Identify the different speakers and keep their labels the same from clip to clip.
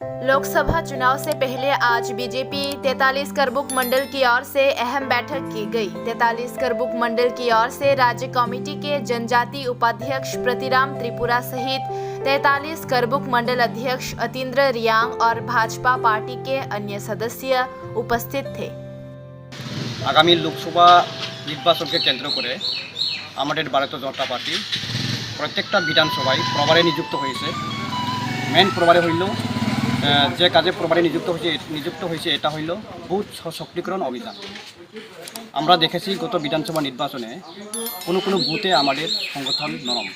Speaker 1: लोकसभा चुनाव से पहले आज बीजेपी 43 करबुक मंडल की ओर से अहम बैठक की गई। 43 करबुक मंडल की ओर से राज्य कमेटी के जनजाति उपाध्यक्ष प्रतिराम त्रिपुरा सहित 43 करबुक मंडल अध्यक्ष अतीन्द्र रियांग और भाजपा पार्टी के अन्य सदस्य उपस्थित थे।
Speaker 2: आगामी लोकसभा निर्वाचन के केंद्र करे आमादेर भारतीय जनता पार्टी प्रत्येकटा विधानसभाय प्रभारे नियुक्त हयेछे। मेन प्रभारे हইল যে কাজে প্রভারে নিযুক্ত হয়েছে এটা হইল বুথ সশক্তিকরণ অভিযান। আমরা দেখেছি গত বিধানসভা নির্বাচনে কোনো বুথে আমাদের সংগঠন নরম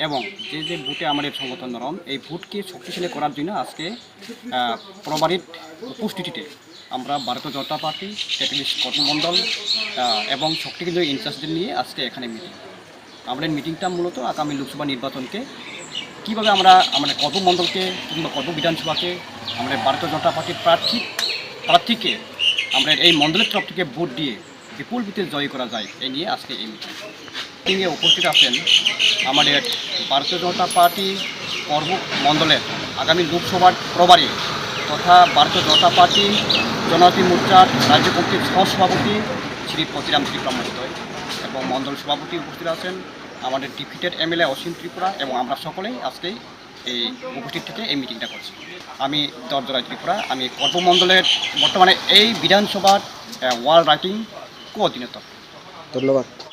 Speaker 2: এবং যে বুথে আমাদের সংগঠন নরম এই বুথকে শক্তিশালী করার জন্য আজকে প্রভারের উপস্থিতিতে আমরা ভারতীয় জনতা পার্টি 43 কর্মমণ্ডল এবং শক্তিকেন্দ্র ইনচার্জদের নিয়ে আজকে এখানে আমাদের মিটিংটা মূলত আগামী লোকসভা নির্বাচনকে কীভাবে আমরা আমাদের কর্মমণ্ডলকে কিংবা কর্ম বিধানসভাকে আমাদের ভারতীয় জনতা পার্টির প্রার্থীকে আমরা এই মণ্ডলের তরফ থেকে ভোট দিয়ে বিপুল ভোটে জয় করা যায় এই নিয়ে আজকে এই মিটিংয়ে উপস্থিত আছেন আমাদের ভারতীয় জনতা পার্টি কর্মমণ্ডলের আগামী লোকসভার প্রভারী তথা ভারতীয় জনতা পার্টি জনজাতি মোর্চার রাজ্য কমিটির সহসভাপতি শ্রী প্রতিরাম ত্রিপুরা মহোদয় এবং মণ্ডল সভাপতি উপস্থিত আছেন আমাদের ডিপুটেড এমএলএ অসীম ত্রিপুরা এবং আমরা সকলেই আজকে এই উপস্থিত থেকে এই মিটিংটা করছি। আমি দরজরাই ত্রিপুরা, আমি কর্মমণ্ডলের বর্তমানে এই বিধানসভার ওয়ার্ড রাইটিং কোঅর্ডিনেটর।
Speaker 3: ধন্যবাদ।